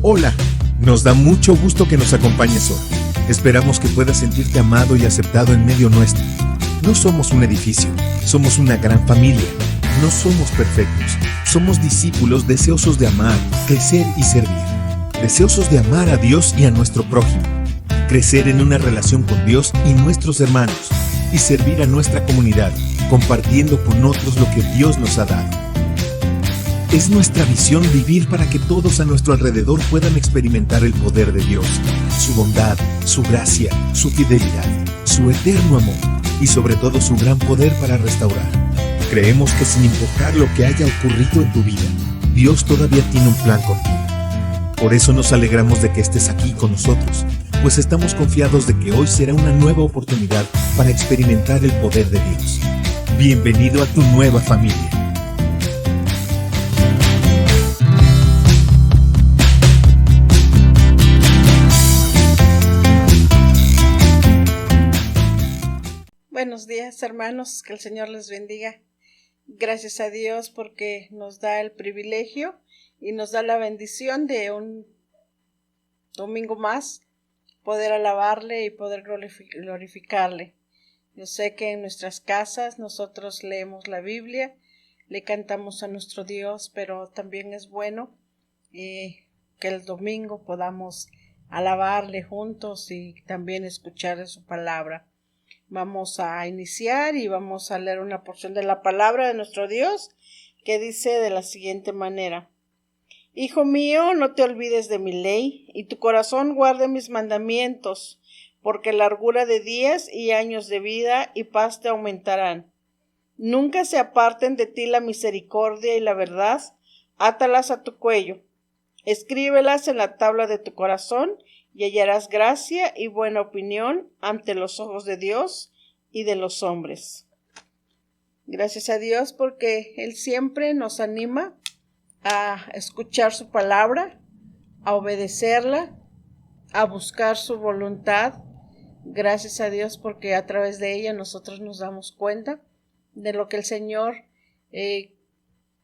Hola, nos da mucho gusto que nos acompañes hoy. Esperamos que puedas sentirte amado y aceptado en medio nuestro. No somos un edificio, somos una gran familia. No somos perfectos, somos discípulos deseosos de amar, crecer y servir. Deseosos de amar a Dios y a nuestro prójimo. Crecer en una relación con Dios y nuestros hermanos. Y servir a nuestra comunidad, compartiendo con otros lo que Dios nos ha dado. Es nuestra visión vivir para que todos a nuestro alrededor puedan experimentar el poder de Dios, su bondad, su gracia, su fidelidad, su eterno amor y sobre todo su gran poder para restaurar. Creemos que sin importar lo que haya ocurrido en tu vida, Dios todavía tiene un plan contigo. Por eso nos alegramos de que estés aquí con nosotros, pues estamos confiados de que hoy será una nueva oportunidad para experimentar el poder de Dios. Bienvenido a tu nueva familia. Buenos días, hermanos, que el Señor les bendiga. Gracias a Dios porque nos da el privilegio y nos da la bendición de un domingo más poder alabarle y poder glorificarle. Yo sé que en nuestras casas nosotros leemos la Biblia, le cantamos a nuestro Dios, pero también es bueno que el domingo podamos alabarle juntos y también escuchar su palabra. Vamos a iniciar y vamos a leer una porción de la palabra de nuestro Dios que dice de la siguiente manera: Hijo mío, no te olvides de mi ley, y tu corazón guarde mis mandamientos, porque largura de días y años de vida y paz te aumentarán. Nunca se aparten de ti la misericordia y la verdad, átalas a tu cuello. Escríbelas en la tabla de tu corazón, y hallarás gracia y buena opinión ante los ojos de Dios y de los hombres. Gracias a Dios porque Él siempre nos anima a escuchar su palabra, a obedecerla, a buscar su voluntad. Gracias a Dios porque a través de ella nosotros nos damos cuenta de lo que el Señor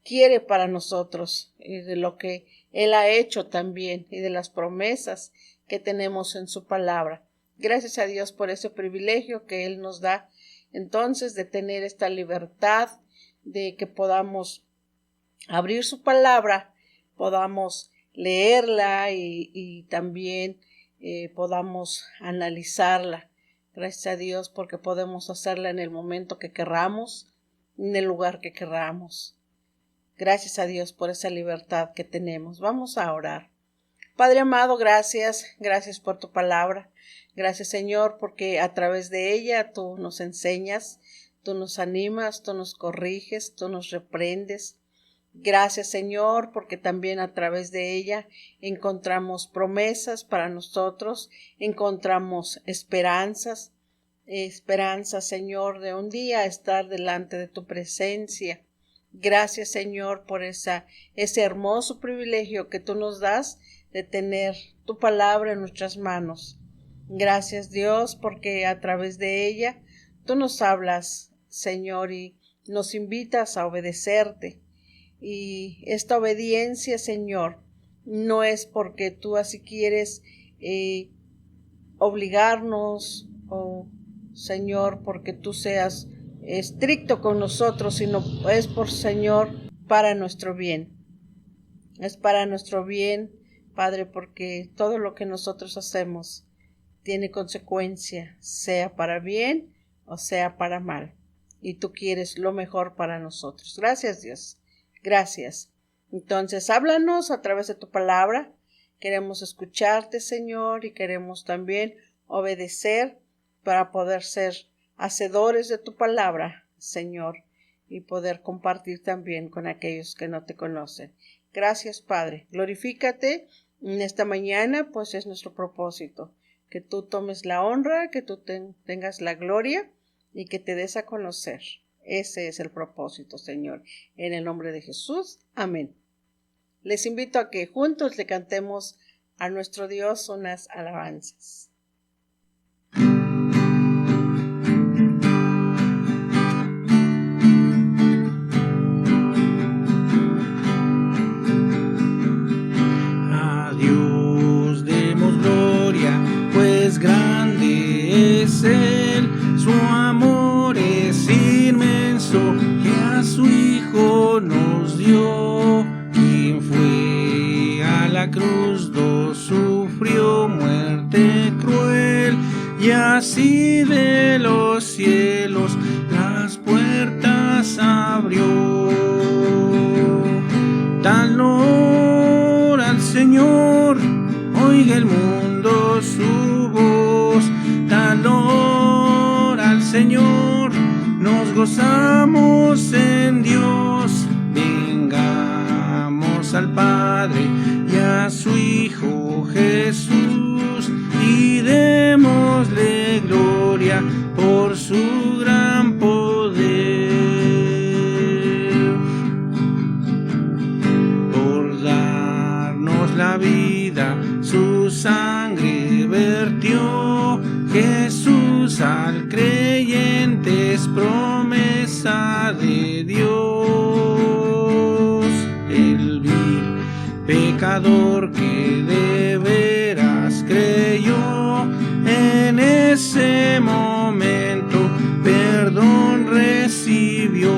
quiere para nosotros y de lo que Él ha hecho también y de las promesas que tenemos en su palabra. Gracias a Dios por ese privilegio que Él nos da entonces de tener esta libertad de que podamos abrir su palabra, podamos leerla y también podamos analizarla. Gracias a Dios porque podemos hacerla en el momento que querramos, en el lugar que querramos. Gracias a Dios por esa libertad que tenemos. Vamos a orar. Padre amado, gracias por tu palabra. Gracias, Señor, porque a través de ella tú nos enseñas, tú nos animas, tú nos corriges, tú nos reprendes. Gracias, Señor, porque también a través de ella encontramos promesas para nosotros, encontramos esperanzas, Señor, de un día estar delante de tu presencia. Gracias, Señor, por ese hermoso privilegio que tú nos das de tener tu palabra en nuestras manos. Gracias, Dios, porque a través de ella tú nos hablas, Señor, y nos invitas a obedecerte. Y esta obediencia, Señor, no es porque tú así quieres obligarnos o, Señor, porque tú seas estricto con nosotros, sino es por, Señor, para nuestro bien. Es para nuestro bien, Padre, porque todo lo que nosotros hacemos tiene consecuencia, sea para bien o sea para mal. Y tú quieres lo mejor para nosotros. Gracias, Dios. Gracias. Entonces, háblanos a través de tu palabra. Queremos escucharte, Señor, y queremos también obedecer para poder ser hacedores de tu palabra, Señor, y poder compartir también con aquellos que no te conocen. Gracias, Padre. Glorifícate en esta mañana, pues es nuestro propósito. Que tú tomes la honra, que tú tengas la gloria y que te des a conocer. Ese es el propósito, Señor. En el nombre de Jesús. Amén. Les invito a que juntos le cantemos a nuestro Dios unas alabanzas. A Dios la cruz sufrió muerte cruel, y así de los cielos las puertas abrió. Dan honor al Señor, oiga el mundo su voz. Dan honor al Señor, nos gozamos en Dios. Vengamos al Padre y a su Hijo Jesús, y démosle gloria por su gran poder. Por darnos la vida, su sangre vertió. Jesús al creyente es promesa de Dios. El vil pecador que de veras creyó, en ese momento perdón recibió.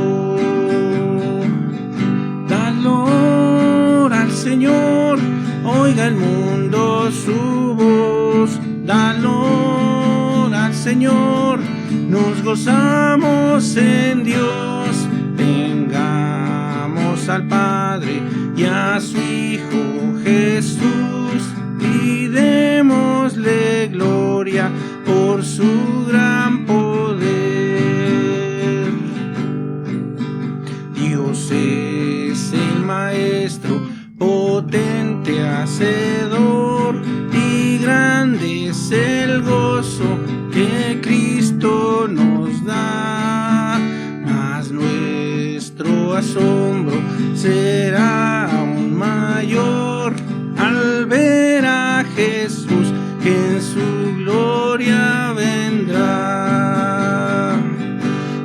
Da gloria al Señor, oiga el mundo su voz. Da gloria al Señor, nos gozamos en Dios. Vengamos al Padre y a su Hijo Jesús, y démosle gloria por su gran poder. Dios es el Maestro, potente Hacedor, y grande es el gozo que Cristo nos da. Mas nuestro asombro será aún mayor al ver a Jesús, que en su gloria vendrá.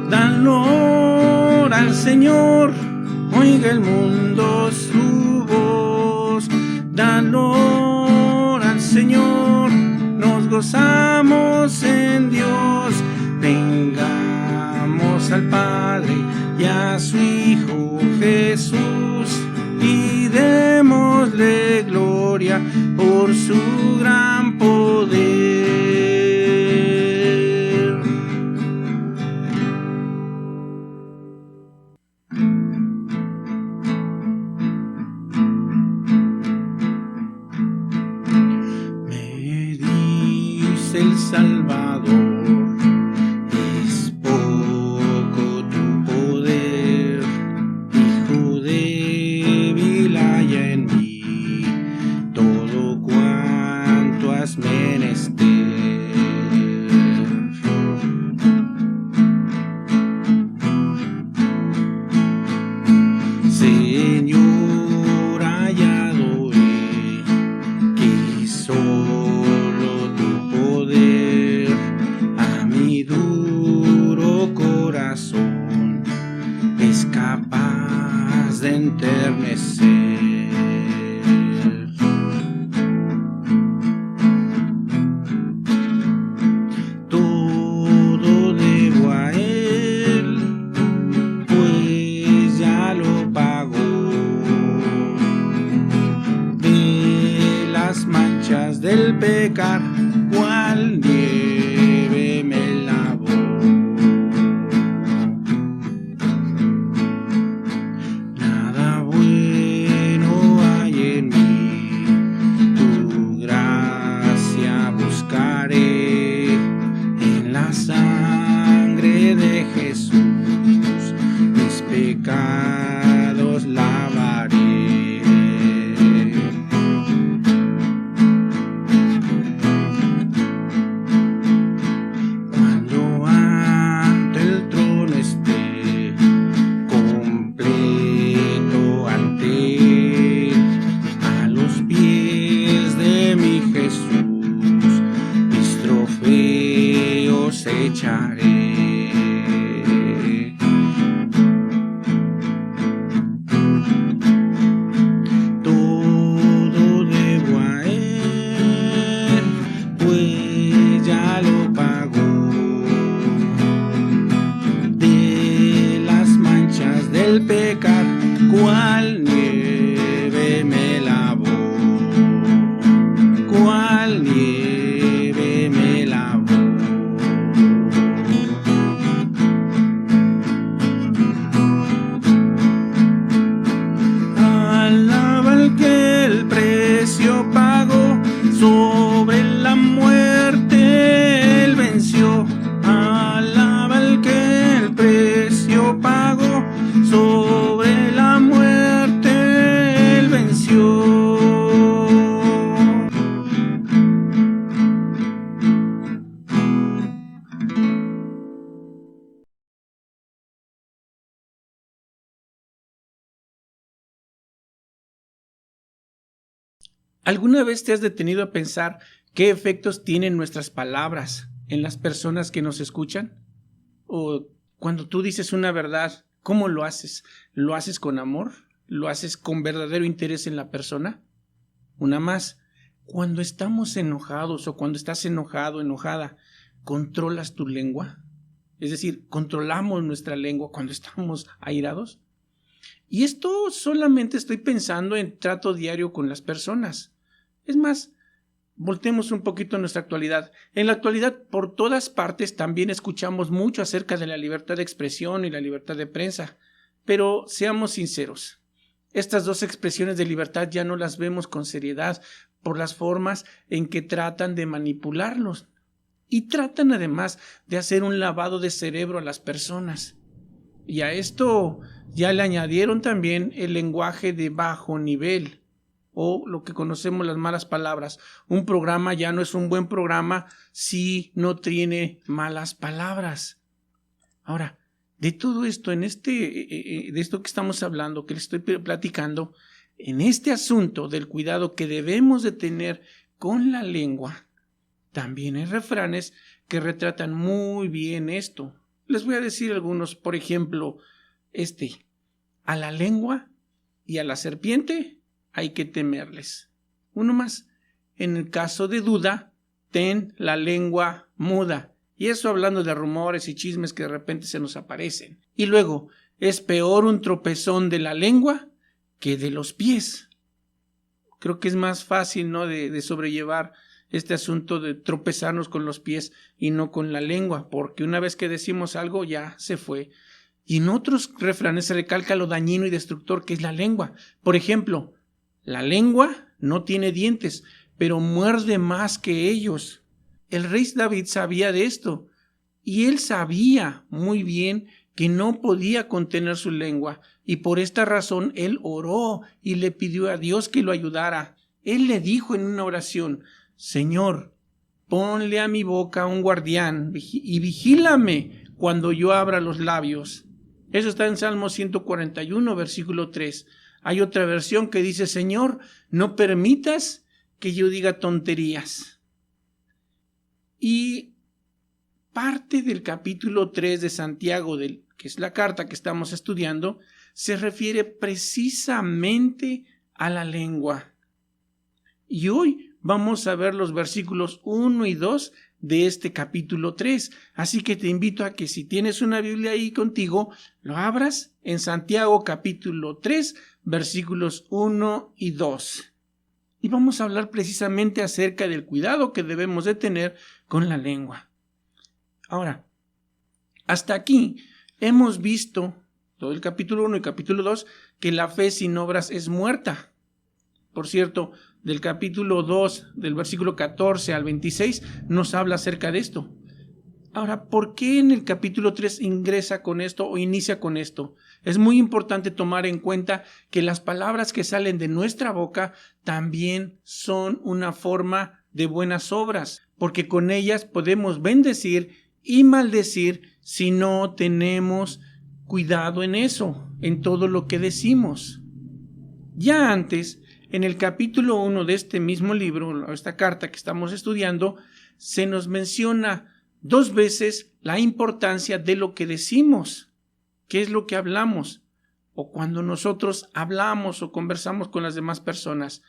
Dan gloria al Señor, oiga el mundo su voz. Dan gloria al Señor, nos gozamos en Dios. Vengamos al Padre y a su Hijo Jesús, y démosle gloria por su gran poder. Me dice el Salvador, es poco tu poder, hijo débil haya en mí todo cuanto has menester. Señor, hallado he que solo tu poder a mi duro corazón es capaz de enternecer. Todo debo a Él, pues ya lo pagó. De las manchas del pecar, cual nieve me lavó. Nada bueno hay en mí, tu gracia buscaré. En la sangre de Jesús mis pecados lavaré. ¿Alguna vez te has detenido a pensar qué efectos tienen nuestras palabras en las personas que nos escuchan? O cuando tú dices una verdad, ¿cómo lo haces? ¿Lo haces con amor? ¿Lo haces con verdadero interés en la persona? Una más, cuando estamos enojados o cuando estás enojado, enojada, ¿controlas tu lengua? Es decir, ¿controlamos nuestra lengua cuando estamos airados? Y esto solamente estoy pensando en trato diario con las personas. Es más, voltemos un poquito a nuestra actualidad. En la actualidad, por todas partes, también escuchamos mucho acerca de la libertad de expresión y la libertad de prensa. Pero seamos sinceros, estas dos expresiones de libertad ya no las vemos con seriedad por las formas en que tratan de manipularnos. Y tratan además de hacer un lavado de cerebro a las personas. Y a esto ya le añadieron también el lenguaje de bajo nivel, o lo que conocemos las malas palabras. Un programa ya no es un buen programa si no tiene malas palabras. Ahora, de todo esto, de esto que estamos hablando, que les estoy platicando, en este asunto del cuidado que debemos de tener con la lengua, también hay refranes que retratan muy bien esto. Les voy a decir algunos, por ejemplo, a la lengua y a la serpiente hay que temerles. Uno más, en el caso de duda, ten la lengua muda. Y eso hablando de rumores y chismes que de repente se nos aparecen. Y luego, es peor un tropezón de la lengua que de los pies. Creo que es más fácil, ¿no?, de sobrellevar este asunto de tropezarnos con los pies y no con la lengua, porque una vez que decimos algo ya se fue. Y en otros refranes se recalca lo dañino y destructor que es la lengua. Por ejemplo, la lengua no tiene dientes, pero muerde más que ellos. El rey David sabía de esto, y él sabía muy bien que no podía contener su lengua, y por esta razón él oró y le pidió a Dios que lo ayudara. Él le dijo en una oración: Señor, ponle a mi boca un guardián y vigílame cuando yo abra los labios. Eso está en Salmo 141, versículo 3. Hay otra versión que dice: Señor, no permitas que yo diga tonterías. Y parte del capítulo 3 de Santiago, que es la carta que estamos estudiando, se refiere precisamente a la lengua. Y hoy vamos a ver los versículos 1 y 2 de este capítulo 3. Así que te invito a que si tienes una Biblia ahí contigo, lo abras en Santiago capítulo 3, versículos 1 y 2. Y vamos a hablar precisamente acerca del cuidado que debemos de tener con la lengua. Ahora, hasta aquí hemos visto todo el capítulo 1 y capítulo 2 que la fe sin obras es muerta. Por cierto, del capítulo 2, del versículo 14 al 26, nos habla acerca de esto. Ahora, ¿por qué en el capítulo 3 ingresa con esto o inicia con esto? Es muy importante tomar en cuenta que las palabras que salen de nuestra boca también son una forma de buenas obras, porque con ellas podemos bendecir y maldecir si no tenemos cuidado en eso, en todo lo que decimos. Ya antes, en el capítulo 1 de este mismo libro, esta carta que estamos estudiando, se nos menciona 2 veces la importancia de lo que decimos, qué es lo que hablamos, o cuando nosotros hablamos o conversamos con las demás personas.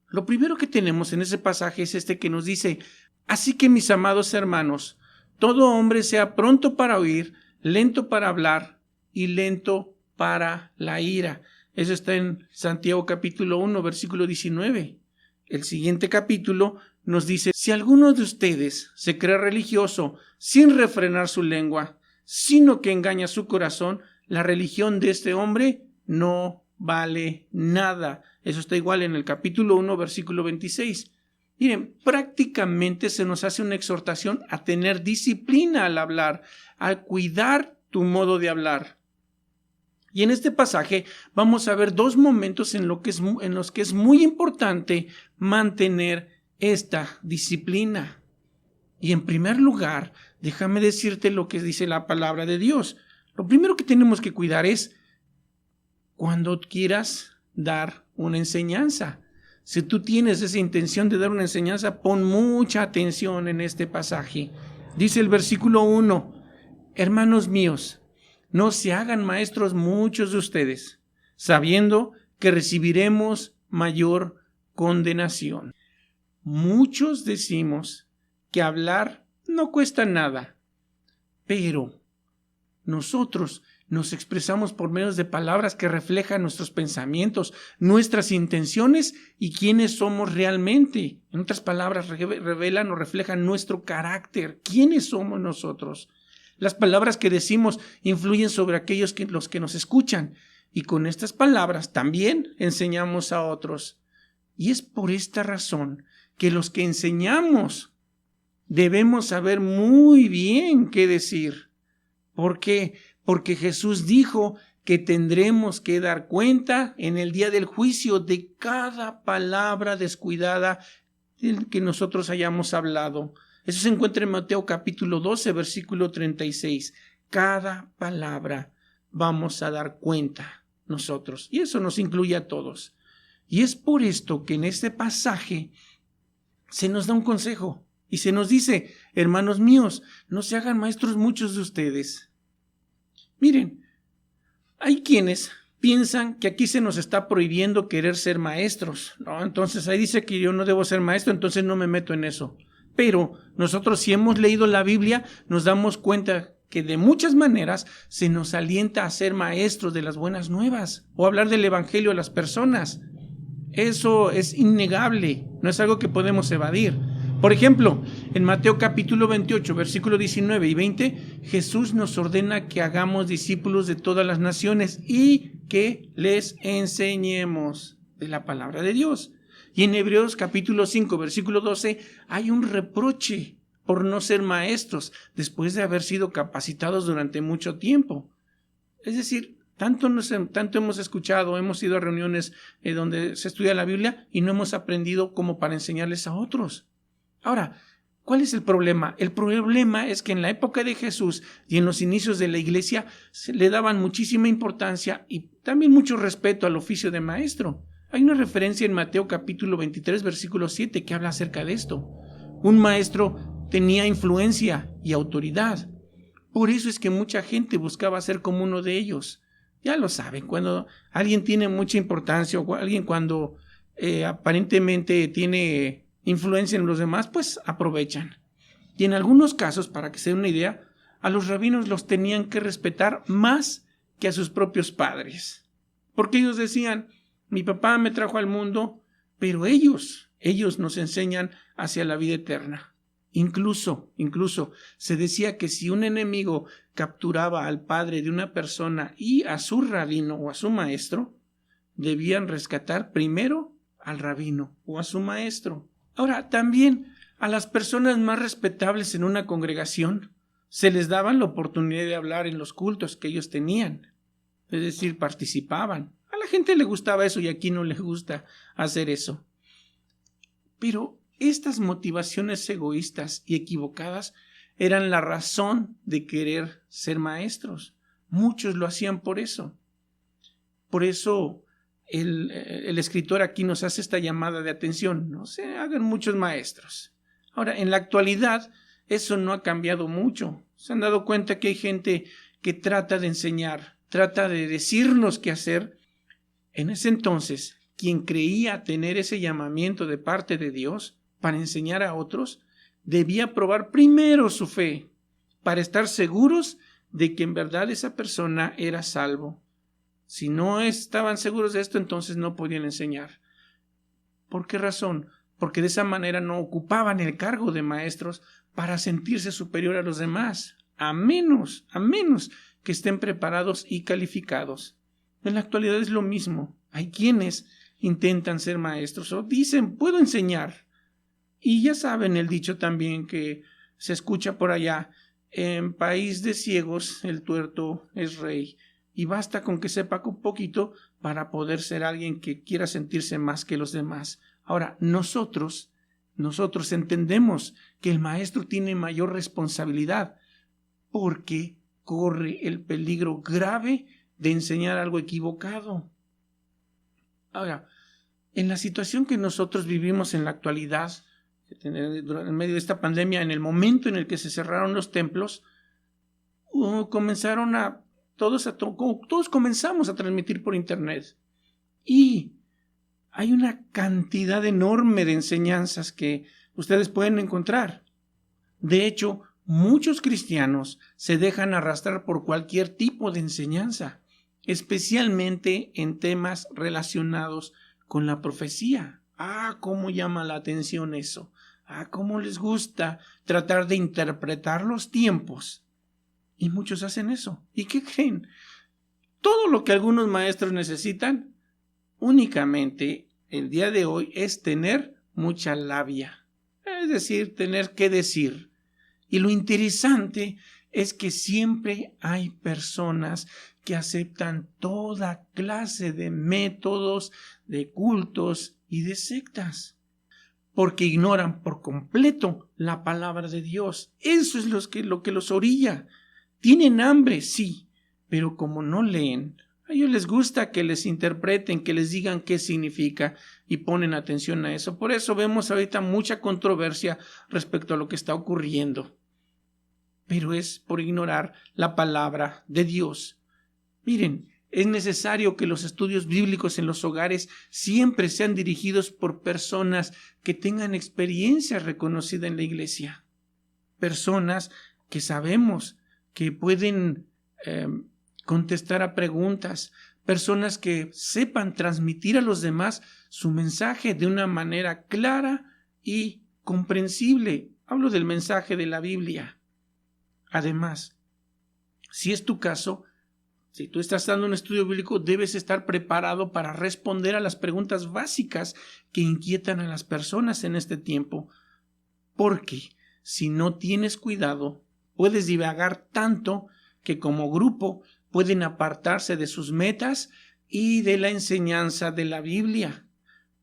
Lo primero que tenemos en ese pasaje es que nos dice: así que, mis amados hermanos, todo hombre sea pronto para oír, lento para hablar y lento para la ira. Eso está en Santiago capítulo 1, versículo 19. El siguiente capítulo nos dice: si alguno de ustedes se cree religioso sin refrenar su lengua, sino que engaña su corazón, la religión de este hombre no vale nada. Eso está igual en el capítulo 1, versículo 26. Miren, prácticamente se nos hace una exhortación a tener disciplina al hablar, a cuidar tu modo de hablar. Y en este pasaje vamos a ver 2 momentos en los que es muy importante mantener esta disciplina. Y en primer lugar, déjame decirte lo que dice la palabra de Dios. Lo primero que tenemos que cuidar es cuando quieras dar una enseñanza. Si tú tienes esa intención de dar una enseñanza, pon mucha atención en este pasaje. Dice el versículo 1, hermanos míos, no se hagan maestros muchos de ustedes, sabiendo que recibiremos mayor condenación. Muchos decimos que hablar no cuesta nada, pero nosotros nos expresamos por medio de palabras que reflejan nuestros pensamientos, nuestras intenciones y quiénes somos realmente. En otras palabras, revelan o reflejan nuestro carácter. ¿Quiénes somos nosotros? Las palabras que decimos influyen sobre aquellos los que nos escuchan. Y con estas palabras también enseñamos a otros. Y es por esta razón que los que enseñamos debemos saber muy bien qué decir. ¿Por qué? Porque Jesús dijo que tendremos que dar cuenta en el día del juicio de cada palabra descuidada que nosotros hayamos hablado. Eso se encuentra en Mateo capítulo 12, versículo 36. Cada palabra vamos a dar cuenta nosotros, y eso nos incluye a todos. Y es por esto que en este pasaje se nos da un consejo y se nos dice, hermanos míos, no se hagan maestros muchos de ustedes. Miren, hay quienes piensan que aquí se nos está prohibiendo querer ser maestros, ¿no? Entonces ahí dice que yo no debo ser maestro, entonces no me meto en eso. Pero nosotros, si hemos leído la Biblia, nos damos cuenta que de muchas maneras se nos alienta a ser maestros de las buenas nuevas o hablar del evangelio a las personas. Eso es innegable, no es algo que podemos evadir. Por ejemplo, en Mateo capítulo 28, versículos 19 y 20, Jesús nos ordena que hagamos discípulos de todas las naciones y que les enseñemos de la palabra de Dios. Y en Hebreos capítulo 5, versículo 12, hay un reproche por no ser maestros después de haber sido capacitados durante mucho tiempo. Es decir, tanto hemos escuchado, hemos ido a reuniones donde se estudia la Biblia y no hemos aprendido como para enseñarles a otros. Ahora, ¿cuál es el problema? El problema es que en la época de Jesús y en los inicios de la iglesia se le daban muchísima importancia y también mucho respeto al oficio de maestro. Hay una referencia en Mateo capítulo 23, versículo 7 que habla acerca de esto. Un maestro tenía influencia y autoridad. Por eso es que mucha gente buscaba ser como uno de ellos. Ya lo saben, cuando alguien tiene mucha importancia o alguien cuando aparentemente tiene influencia en los demás, pues aprovechan. Y en algunos casos, para que se den una idea, a los rabinos los tenían que respetar más que a sus propios padres. Porque ellos decían, mi papá me trajo al mundo, pero ellos nos enseñan hacia la vida eterna. Incluso se decía que si un enemigo capturaba al padre de una persona y a su rabino o a su maestro, debían rescatar primero al rabino o a su maestro. Ahora, también a las personas más respetables en una congregación se les daba la oportunidad de hablar en los cultos que ellos tenían. Es decir, participaban. A la gente le gustaba eso y aquí no le gusta hacer eso. Pero estas motivaciones egoístas y equivocadas eran la razón de querer ser maestros. Muchos lo hacían por eso. Por eso el escritor aquí nos hace esta llamada de atención. No se hagan muchos maestros. Ahora, en la actualidad, eso no ha cambiado mucho. Se han dado cuenta que hay gente que trata de enseñar, trata de decirnos qué hacer. En ese entonces, quien creía tener ese llamamiento de parte de Dios para enseñar a otros, debía probar primero su fe para estar seguros de que en verdad esa persona era salvo. Si no estaban seguros de esto, entonces no podían enseñar. ¿Por qué razón? Porque de esa manera no ocupaban el cargo de maestros para sentirse superior a los demás, a menos que estén preparados y calificados. En la actualidad es lo mismo. Hay quienes intentan ser maestros o dicen, puedo enseñar. Y ya saben el dicho también que se escucha por allá, en país de ciegos el tuerto es rey. Y basta con que sepa un poquito para poder ser alguien que quiera sentirse más que los demás. Ahora, nosotros entendemos que el maestro tiene mayor responsabilidad porque corre el peligro grave de enseñar algo equivocado. Ahora, en la situación que nosotros vivimos en la actualidad, en medio de esta pandemia, en el momento en el que se cerraron los templos, todos comenzamos a transmitir por internet. Y hay una cantidad enorme de enseñanzas que ustedes pueden encontrar. De hecho, muchos cristianos se dejan arrastrar por cualquier tipo de enseñanza, especialmente en temas relacionados con la profecía. Cómo llama la atención eso. Cómo les gusta tratar de interpretar los tiempos. Y muchos hacen eso. ¿Y qué creen? Todo lo que algunos maestros necesitan únicamente el día de hoy es tener mucha labia. Es decir, tener que decir. Y lo interesante es que siempre hay personas que aceptan toda clase de métodos, de cultos y de sectas, porque ignoran por completo la palabra de Dios. Eso es lo que los orilla. Tienen hambre, sí, pero como no leen, a ellos les gusta que les interpreten, que les digan qué significa y ponen atención a eso. Por eso vemos ahorita mucha controversia respecto a lo que está ocurriendo. Pero es por ignorar la palabra de Dios. Miren, es necesario que los estudios bíblicos en los hogares siempre sean dirigidos por personas que tengan experiencia reconocida en la iglesia. Personas que sabemos que pueden contestar a preguntas, personas que sepan transmitir a los demás su mensaje de una manera clara y comprensible. Hablo del mensaje de la Biblia. Además, si es tu caso, si tú estás dando un estudio bíblico, debes estar preparado para responder a las preguntas básicas que inquietan a las personas en este tiempo. Porque si no tienes cuidado, puedes divagar tanto que como grupo pueden apartarse de sus metas y de la enseñanza de la Biblia.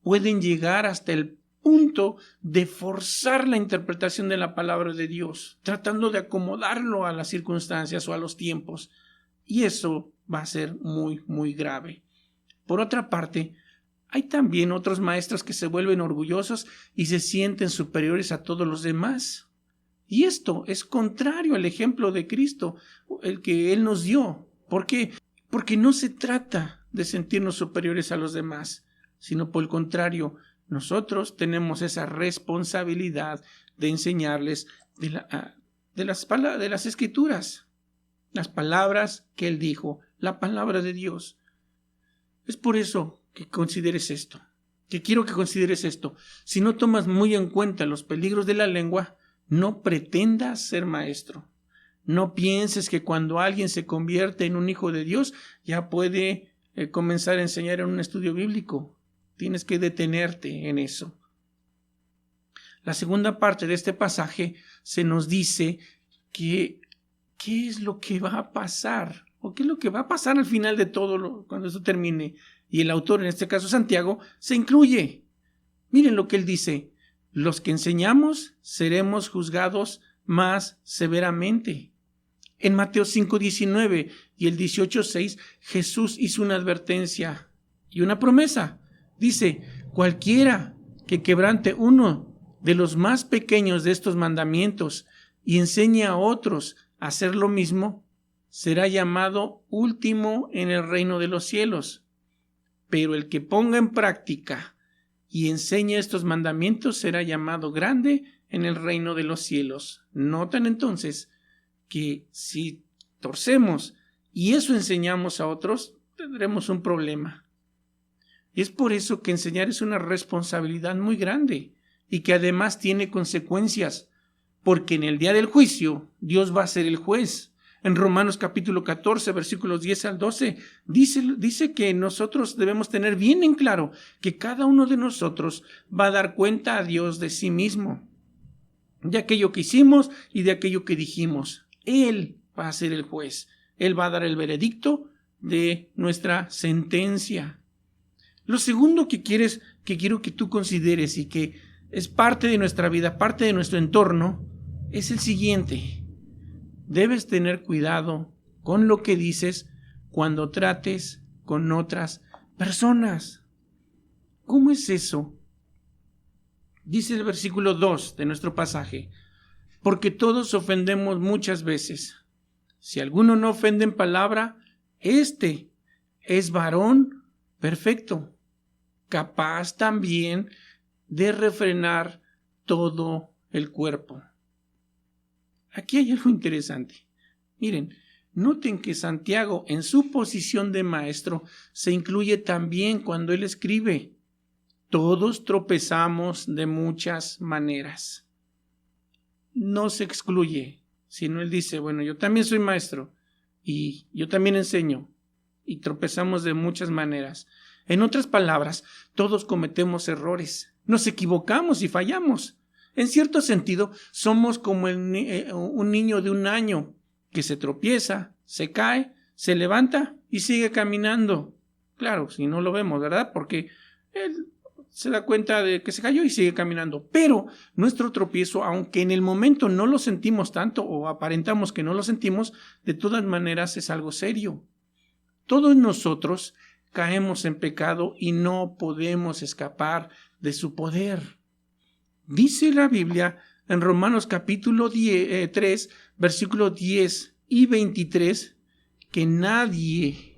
Pueden llegar hasta el punto de forzar la interpretación de la palabra de Dios, tratando de acomodarlo a las circunstancias o a los tiempos. Y eso va a ser muy, muy grave. Por otra parte, hay también otros maestros que se vuelven orgullosos y se sienten superiores a todos los demás. Y esto es contrario al ejemplo de Cristo, el que Él nos dio. ¿Por qué? Porque no se trata de sentirnos superiores a los demás, sino por el contrario, nosotros tenemos esa responsabilidad de enseñarles de las Escrituras, las palabras que Él dijo, la palabra de Dios. Es por eso que consideres esto, que quiero que consideres esto. Si no tomas muy en cuenta los peligros de la lengua, no pretendas ser maestro. No pienses que cuando alguien se convierte en un hijo de Dios, ya puede comenzar a enseñar en un estudio bíblico. Tienes que detenerte en eso. La segunda parte de este pasaje se nos dice que qué es lo que va a pasar, o qué es lo que va a pasar al final de todo cuando esto termine. Y el autor, en este caso Santiago, se incluye. Miren lo que él dice: los que enseñamos seremos juzgados más severamente. En Mateo 5:19 y el 18:6, Jesús hizo una advertencia y una promesa. Dice: cualquiera que quebrante uno de los más pequeños de estos mandamientos y enseñe a otros a hacer lo mismo, será llamado último en el reino de los cielos. Pero el que ponga en práctica y enseñe estos mandamientos será llamado grande en el reino de los cielos. Notan entonces que si torcemos y eso enseñamos a otros, tendremos un problema. Y es por eso que enseñar es una responsabilidad muy grande y que además tiene consecuencias, porque en el día del juicio Dios va a ser el juez. En Romanos capítulo 14, versículos 10 al 12, dice que nosotros debemos tener bien en claro que cada uno de nosotros va a dar cuenta a Dios de sí mismo, de aquello que hicimos y de aquello que dijimos. Él va a ser el juez. Él va a dar el veredicto de nuestra sentencia. Lo segundo que quiero que tú consideres y que es parte de nuestra vida, parte de nuestro entorno, es el siguiente. Debes tener cuidado con lo que dices cuando trates con otras personas. ¿Cómo es eso? Dice el versículo 2 de nuestro pasaje, porque todos ofendemos muchas veces. Si alguno no ofende en palabra, este es varón perfecto, capaz también de refrenar todo el cuerpo. Aquí hay algo interesante. Miren, noten que Santiago, en su posición de maestro, se incluye también cuando él escribe: todos tropezamos de muchas maneras. No se excluye, sino él dice, bueno, yo también soy maestro y yo también enseño y tropezamos de muchas maneras. En otras palabras, todos cometemos errores, nos equivocamos y fallamos. En cierto sentido, somos como un niño de 1 año que se tropieza, se cae, se levanta y sigue caminando. Claro, si no lo vemos, ¿verdad? Porque él se da cuenta de que se cayó y sigue caminando. Pero nuestro tropiezo, aunque en el momento no lo sentimos tanto o aparentamos que no lo sentimos, de todas maneras es algo serio. Todos nosotros caemos en pecado y no podemos escapar de su poder. Dice la Biblia en Romanos capítulo 3, versículos 10 y 23, que nadie,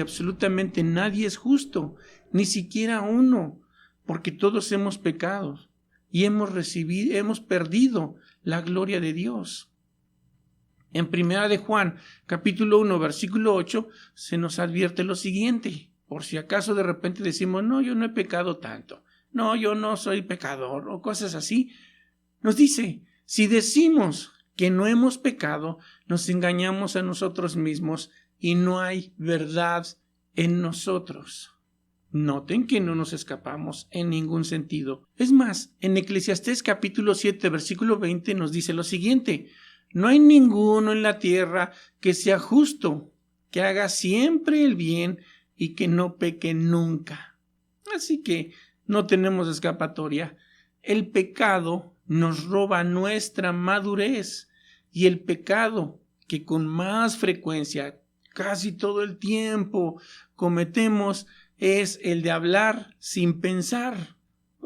absolutamente nadie es justo, ni siquiera uno, porque todos hemos pecado y hemos perdido la gloria de Dios. En Primera de Juan, capítulo 1, versículo 8, se nos advierte lo siguiente, por si acaso de repente decimos, no, yo no he pecado tanto, no, yo no soy pecador, o cosas así. Nos dice, si decimos que no hemos pecado, nos engañamos a nosotros mismos y no hay verdad en nosotros. Noten que no nos escapamos en ningún sentido. Es más, en Eclesiastés capítulo 7, versículo 20 nos dice lo siguiente: no hay ninguno en la tierra que sea justo, que haga siempre el bien y que no peque nunca. Así que no tenemos escapatoria. El pecado nos roba nuestra madurez y el pecado que con más frecuencia, casi todo el tiempo, cometemos es el de hablar sin pensar.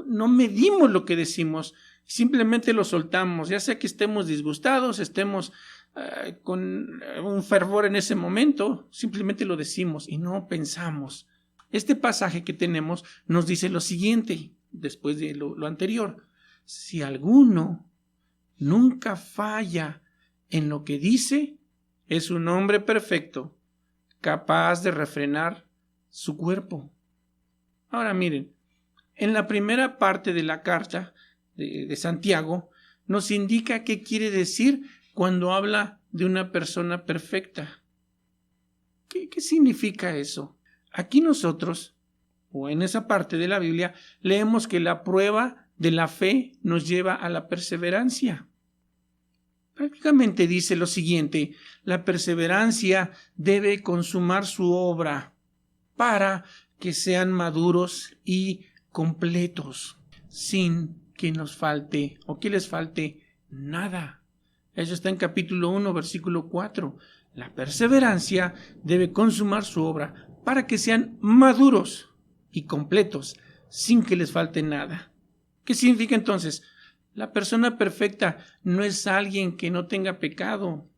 No medimos lo que decimos, simplemente lo soltamos, ya sea que estemos disgustados, estemos con un fervor en ese momento, simplemente lo decimos y no pensamos. Este pasaje que tenemos nos dice lo siguiente, después de lo anterior: si alguno nunca falla en lo que dice, es un hombre perfecto, capaz de refrenar su cuerpo. Ahora miren, en la primera parte de la carta de Santiago nos indica qué quiere decir cuando habla de una persona perfecta. ¿Qué significa eso? Aquí nosotros, o en esa parte de la Biblia, leemos que la prueba de la fe nos lleva a la perseverancia. Prácticamente dice lo siguiente: la perseverancia debe consumar su obra para que sean maduros y completos, sin que nos falte o que les falte nada. Eso está en capítulo 1, versículo 4. La perseverancia debe consumar su obra para que sean maduros y completos, sin que les falte nada. ¿Qué significa entonces? La persona perfecta no es alguien que no tenga pecado,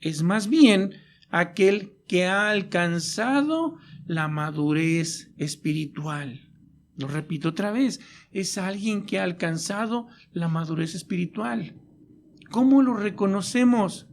es más bien aquel que ha alcanzado la madurez espiritual. Lo repito otra vez, es alguien que ha alcanzado la madurez espiritual. ¿Cómo lo reconocemos?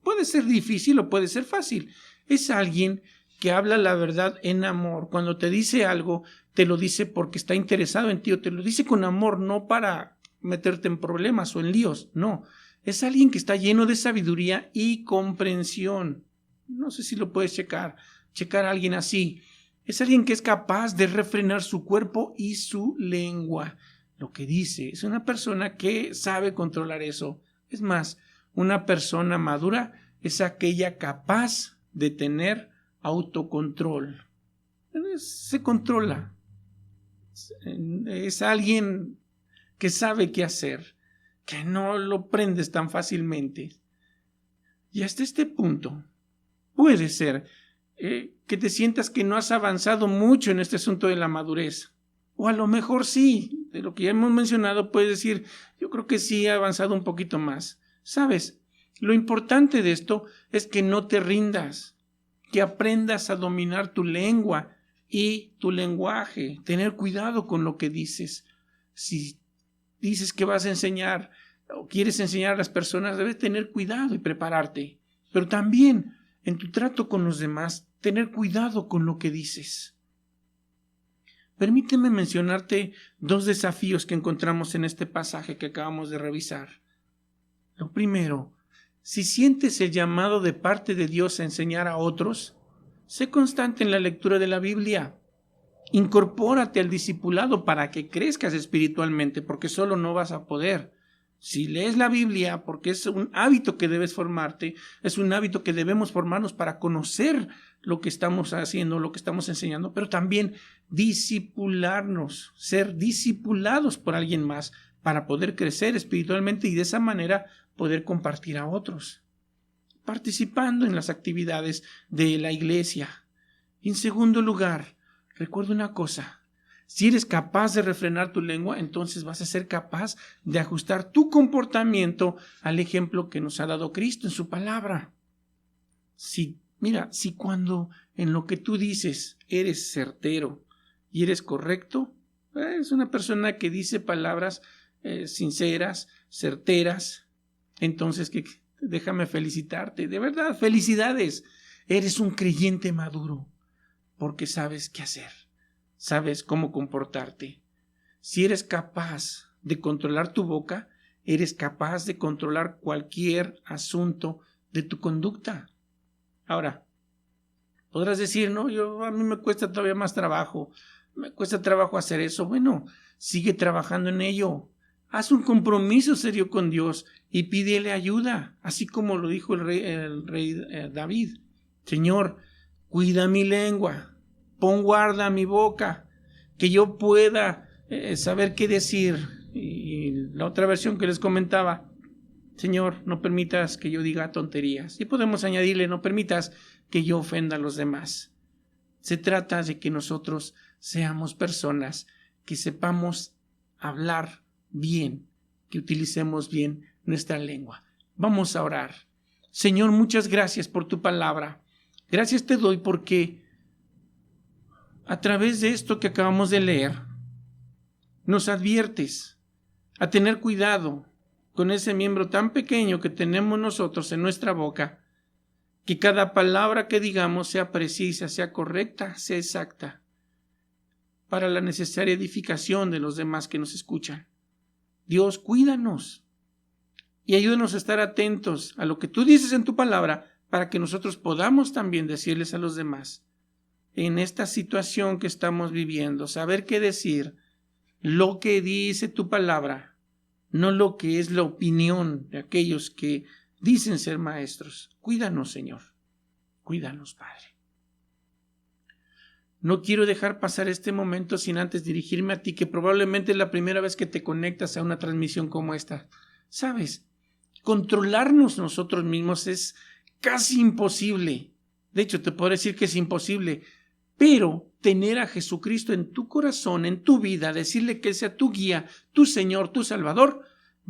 Puede ser difícil o puede ser fácil. Es alguien que habla la verdad en amor. Cuando te dice algo, te lo dice porque está interesado en ti, o te lo dice con amor, no para meterte en problemas o en líos, no. Es alguien que está lleno de sabiduría y comprensión. No sé si lo puedes checar a alguien así. Es alguien que es capaz de refrenar su cuerpo y su lengua. Lo que dice, es una persona que sabe controlar eso. Es más, una persona madura es aquella capaz de tener autocontrol. Se controla. Es alguien que sabe qué hacer, que no lo prendes tan fácilmente. Y hasta este punto puede ser que te sientas que no has avanzado mucho en este asunto de la madurez. O a lo mejor sí, de lo que ya hemos mencionado, puedes decir, yo creo que sí he avanzado un poquito más. ¿Sabes? Lo importante de esto es que no te rindas, que aprendas a dominar tu lengua y tu lenguaje, tener cuidado con lo que dices. Si dices que vas a enseñar o quieres enseñar a las personas, debes tener cuidado y prepararte. Pero también en tu trato con los demás, tener cuidado con lo que dices. Permíteme mencionarte 2 desafíos que encontramos en este pasaje que acabamos de revisar. Lo primero, si sientes el llamado de parte de Dios a enseñar a otros, sé constante en la lectura de la Biblia. Incorpórate al discipulado para que crezcas espiritualmente, porque solo no vas a poder. Si lees la Biblia, porque es un hábito que debes formarte, es un hábito que debemos formarnos para conocer lo que estamos haciendo, lo que estamos enseñando, pero también discipularnos, ser discipulados por alguien más para poder crecer espiritualmente y de esa manera poder compartir a otros, participando en las actividades de la iglesia. En segundo lugar, recuerda una cosa. Si eres capaz de refrenar tu lengua, entonces vas a ser capaz de ajustar tu comportamiento al ejemplo que nos ha dado Cristo en su palabra. Si cuando en lo que tú dices eres certero y eres correcto, es una persona que dice palabras sinceras, certeras, entonces déjame felicitarte. De verdad, felicidades. Eres un creyente maduro porque sabes qué hacer. Sabes cómo comportarte. Si eres capaz de controlar tu boca, eres capaz de controlar cualquier asunto de tu conducta. Ahora, podrás decir, no, a mí me cuesta todavía más trabajo. Me cuesta trabajo hacer eso. Bueno, sigue trabajando en ello. Haz un compromiso serio con Dios y pídele ayuda, así como lo dijo el rey David. Señor, cuida mi lengua. Pon guarda a mi boca, que yo pueda saber qué decir. Y la otra versión que les comentaba, Señor, no permitas que yo diga tonterías. Y podemos añadirle, no permitas que yo ofenda a los demás. Se trata de que nosotros seamos personas que sepamos hablar bien, que utilicemos bien nuestra lengua. Vamos a orar. Señor, muchas gracias por tu palabra. Gracias te doy porque a través de esto que acabamos de leer, nos adviertes a tener cuidado con ese miembro tan pequeño que tenemos nosotros en nuestra boca, que cada palabra que digamos sea precisa, sea correcta, sea exacta, para la necesaria edificación de los demás que nos escuchan. Dios, cuídanos y ayúdanos a estar atentos a lo que tú dices en tu palabra, para que nosotros podamos también decirles a los demás, en esta situación que estamos viviendo, saber qué decir, lo que dice tu palabra, no lo que es la opinión de aquellos que dicen ser maestros. Cuídanos, Señor. Cuídanos, Padre. No quiero dejar pasar este momento sin antes dirigirme a ti, que probablemente es la primera vez que te conectas a una transmisión como esta. ¿Sabes? Controlarnos nosotros mismos es casi imposible. De hecho, te puedo decir que es imposible. Pero tener a Jesucristo en tu corazón, en tu vida, decirle que Él sea tu guía, tu Señor, tu Salvador,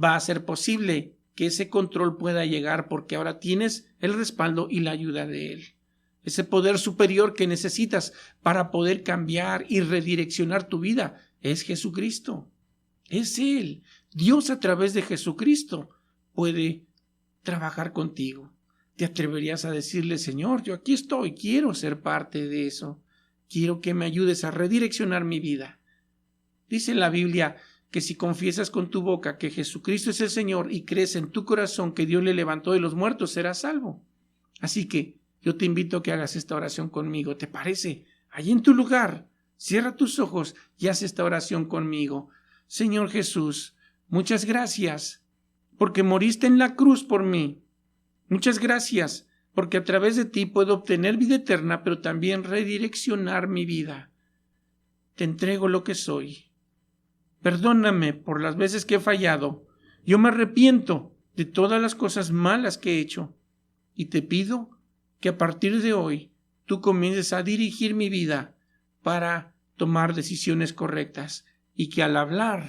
va a ser posible que ese control pueda llegar, porque ahora tienes el respaldo y la ayuda de Él. Ese poder superior que necesitas para poder cambiar y redireccionar tu vida es Jesucristo. Es Él. Dios a través de Jesucristo puede trabajar contigo. ¿Te atreverías a decirle, Señor, yo aquí estoy, quiero ser parte de eso? Quiero que me ayudes a redireccionar mi vida. Dice la Biblia que si confiesas con tu boca que Jesucristo es el Señor y crees en tu corazón que Dios le levantó de los muertos, serás salvo. Así que yo te invito a que hagas esta oración conmigo. ¿Te parece? Allí en tu lugar, cierra tus ojos y haz esta oración conmigo. Señor Jesús, muchas gracias porque moriste en la cruz por mí. Muchas gracias porque a través de ti puedo obtener vida eterna, pero también redireccionar mi vida. Te entrego lo que soy. Perdóname por las veces que he fallado. Yo me arrepiento de todas las cosas malas que he hecho y te pido que a partir de hoy tú comiences a dirigir mi vida para tomar decisiones correctas y que al hablar,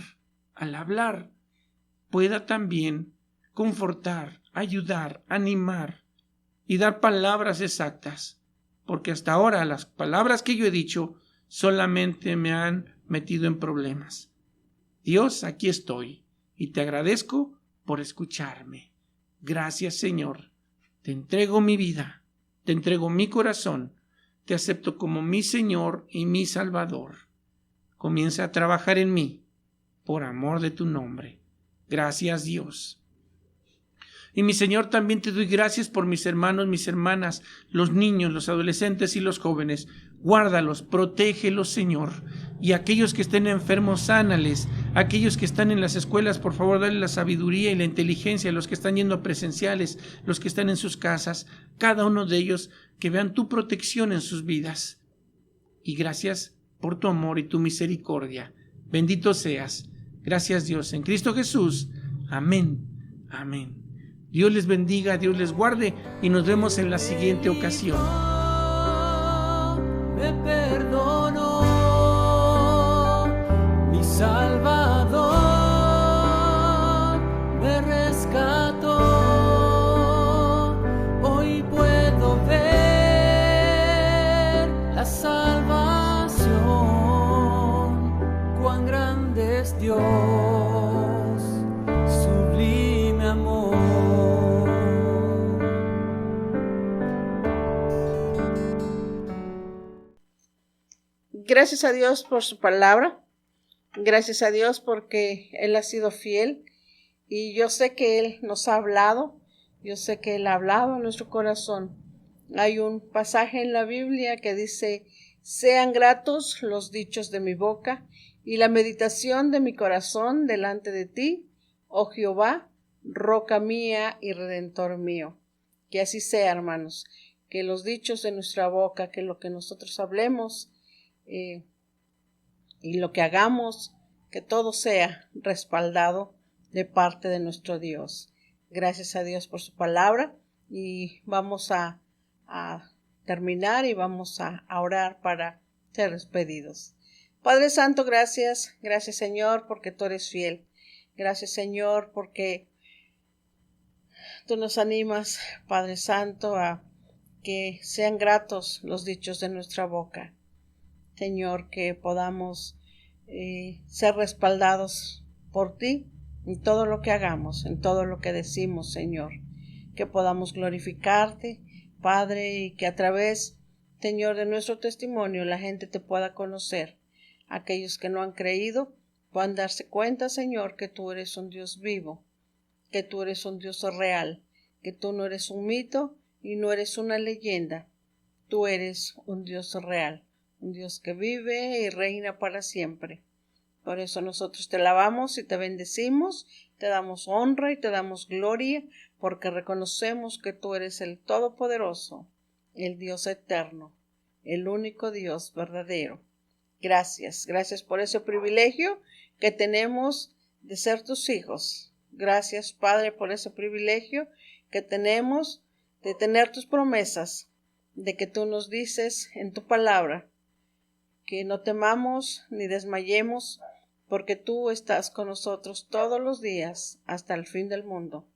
pueda también confortar, ayudar, animar y dar palabras exactas, porque hasta ahora las palabras que yo he dicho solamente me han metido en problemas. Dios, aquí estoy y te agradezco por escucharme. Gracias, Señor. Te entrego mi vida, te entrego mi corazón, te acepto como mi Señor y mi Salvador. Comienza a trabajar en mí por amor de tu nombre. Gracias, Dios. Y mi Señor, también te doy gracias por mis hermanos, mis hermanas, los niños, los adolescentes y los jóvenes. Guárdalos, protégelos, Señor. Y aquellos que estén enfermos, sánales. Aquellos que están en las escuelas, por favor, dale la sabiduría y la inteligencia. Los que están yendo a presenciales, los que están en sus casas, cada uno de ellos, que vean tu protección en sus vidas. Y gracias por tu amor y tu misericordia. Bendito seas. Gracias, Dios. En Cristo Jesús. Amén. Amén. Dios les bendiga, Dios les guarde y nos vemos en la siguiente ocasión. Me perdonó, mi Salvador me rescató. Hoy puedo ver la salvación. Cuán grande es Dios, sublime amor. Gracias a Dios por su palabra. Gracias a Dios porque Él ha sido fiel. Y yo sé que Él nos ha hablado. Yo sé que Él ha hablado a nuestro corazón. Hay un pasaje en la Biblia que dice: sean gratos los dichos de mi boca y la meditación de mi corazón delante de ti, oh Jehová, roca mía y redentor mío. Que así sea, hermanos. Que los dichos de nuestra boca, que lo que nosotros hablemos, y lo que hagamos, que todo sea respaldado de parte de nuestro Dios. Gracias a Dios por su palabra y vamos a terminar y vamos a orar para ser despedidos. Padre Santo, gracias Señor porque tú eres fiel. Gracias Señor porque tú nos animas, Padre Santo, a que sean gratos los dichos de nuestra boca. Señor, que podamos ser respaldados por ti en todo lo que hagamos, en todo lo que decimos, Señor. Que podamos glorificarte, Padre, y que a través, Señor, de nuestro testimonio la gente te pueda conocer. Aquellos que no han creído puedan darse cuenta, Señor, que tú eres un Dios vivo, que tú eres un Dios real, que tú no eres un mito y no eres una leyenda. Tú eres un Dios real. Un Dios que vive y reina para siempre. Por eso nosotros te alabamos y te bendecimos, te damos honra y te damos gloria, porque reconocemos que tú eres el Todopoderoso, el Dios eterno, el único Dios verdadero. Gracias por ese privilegio que tenemos de ser tus hijos. Gracias, Padre, por ese privilegio que tenemos de tener tus promesas, de que tú nos dices en tu palabra, que no temamos ni desmayemos, porque tú estás con nosotros todos los días hasta el fin del mundo.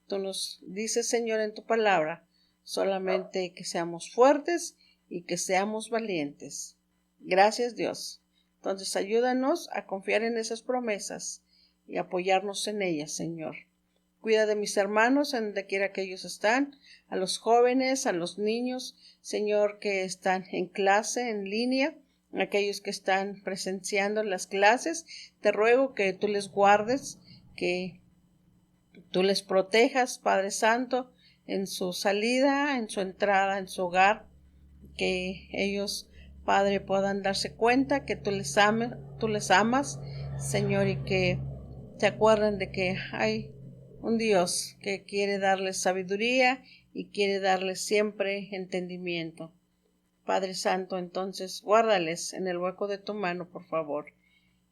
Tú nos dices, Señor, en tu palabra, solamente que seamos fuertes y que seamos valientes. Gracias, Dios. Entonces ayúdanos a confiar en esas promesas y apoyarnos en ellas, Señor. Cuida de mis hermanos en donde quiera que ellos están, a los jóvenes, a los niños, Señor, que están en clase, en línea, aquellos que están presenciando las clases. Te ruego que tú les guardes, que tú les protejas, Padre Santo, en su salida, en su entrada, en su hogar, que ellos, Padre, puedan darse cuenta que tú les amas, Señor, y que se acuerden de que hay un Dios que quiere darles sabiduría y quiere darles siempre entendimiento. Padre Santo, entonces guárdales en el hueco de tu mano, por favor.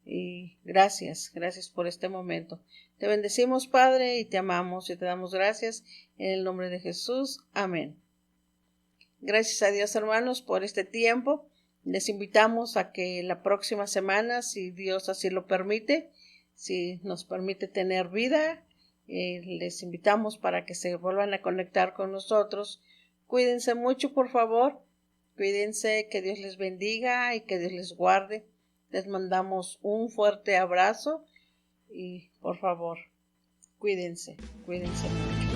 Y gracias por este momento. Te bendecimos, Padre, y te amamos y te damos gracias en el nombre de Jesús. Amén. Gracias a Dios, hermanos, por este tiempo. Les invitamos a que la próxima semana, si Dios así lo permite, si nos permite tener vida, les invitamos para que se vuelvan a conectar con nosotros. Cuídense mucho, por favor. Cuídense, que Dios les bendiga y que Dios les guarde. Les mandamos un fuerte abrazo y por favor, cuídense mucho.